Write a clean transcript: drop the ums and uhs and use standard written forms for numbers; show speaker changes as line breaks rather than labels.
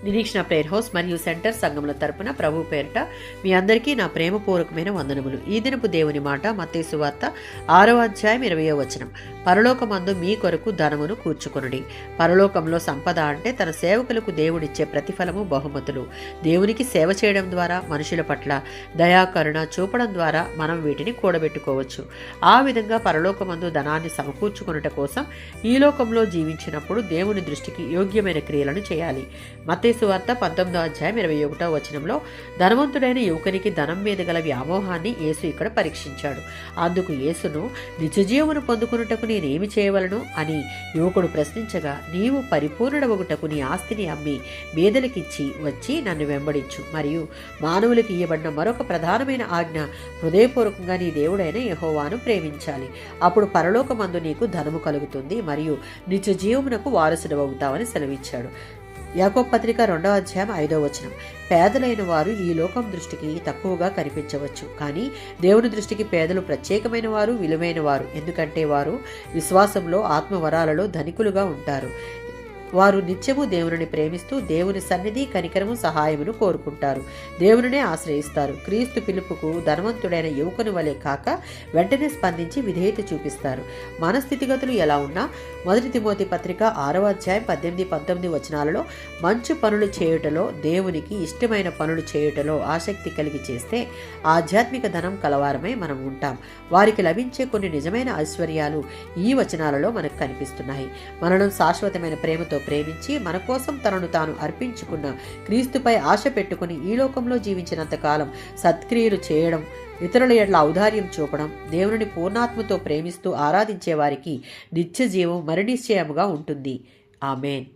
నిరీక్షణ prayer house మరియు centre సంఘముల తరపున ప్రభు పేరిట మీ అందరికీ నా ప్రేమపూర్వకమైన వందనములు. ఈ దినపు దేవుని మాట మత్తయి సువార్త 6వ అధ్యాయం 20వ వచనం. పరలోకమందు మీ కొరకు ధనమును కూర్చుకొనుడి. పరలోకంలో సంపద అంటే తన సేవకులకు దేవుడిచ్చే ప్రతిఫలము, బహుమతులు. దేవునికి సేవ చేయడం ద్వారా, మనుషుల పట్ల దయాకరుణ చూపడం ద్వారా మనం వీటిని కూడబెట్టుకోవచ్చు. ఆ విధంగా పరలోకమందు ధనాన్ని సమకూర్చుకొనుట కోసం ఈ లోకంలో జీవించినప్పుడు దేవుని దృష్టికి యోగ్యమైన క్రియలను చేయాలి. మత్తయి సువార్త 19వ అధ్యాయం 21వ వచనంలో ధనవంతుడైన యువకునికి ధనం మీద గల వ్యామోహాన్ని యేసు ఇక్కడ పరీక్షించాడు. అందుకు యేసును, నిత్యజీవమును పొందుకున్నటకు నేనేమి చేయవలను అని యువకుడు ప్రశ్నించగా, నీవు పరిపూర్ణుడవగుటకు నీ ఆస్తిని అమ్మి బీదలకిచ్చి వచ్చి నన్ను వెంబడించు. మరియు మానవులకు ఇయ్యబడిన మరొక ప్రధానమైన ఆజ్ఞ, హృదయపూర్వకంగా నీ దేవుడైన యెహోవాను ప్రేమించాలి. అప్పుడు పరలోకమందు నీకు ధనము కలుగుతుంది మరియు నిత్య జీవమునకు వారసుడవవుతావని సెలవిచ్చాడు. యాకోబు పత్రిక 2వ అధ్యాయం 5వ వచనం. పేదలైన వారు ఈ లోకం దృష్టికి తక్కువగా కనిపించవచ్చు, కానీ దేవుని దృష్టికి పేదలు ప్రత్యేకమైన వారు, విలువైన వారు. ఎందుకంటే వారు విశ్వాసంలో, ఆత్మవరాలలో ధనికులుగా ఉంటారు. వారు నిత్యము దేవుని ప్రేమిస్తూ దేవుని సన్నిధి, కనికరము, సహాయమును కోరుకుంటారు. దేవునినే ఆశ్రయిస్తారు. క్రీస్తు పిలుపుకు ధనవంతుడైన యువకుని వలె కాక వెంటనే స్పందించి విధేయత చూపిస్తారు. మన స్థితిగతులు ఎలా ఉన్నా 1 తిమోతి పత్రిక 6వ అధ్యాయం 18-19 వచనాలలో మంచి పనులు చేయుటలో, దేవునికి ఇష్టమైన పనులు చేయుటలో ఆసక్తి కలిగి చేస్తే ఆధ్యాత్మిక ధనం కలవారమై మనం ఉంటాం. వారికి లభించే కొన్ని నిజమైన ఐశ్వర్యాలు ఈ వచనాలలో మనకు కనిపిస్తున్నాయి. మనను శాశ్వతమైన ప్రేమతో ప్రేమించి మన కోసం తనను తాను అర్పించుకున్న క్రీస్తుపై ఆశ పెట్టుకుని ఈ లోకంలో జీవించినంతకాలం సత్క్రియలు చేయడం, ఇతరుల ఎడల ఔదార్యం చూపడం, దేవుని పూర్ణాత్మతో ప్రేమిస్తూ ఆరాధించే వారికి నిత్య జీవం మరి నిశ్చయముగా ఉంటుంది. ఆమేన్.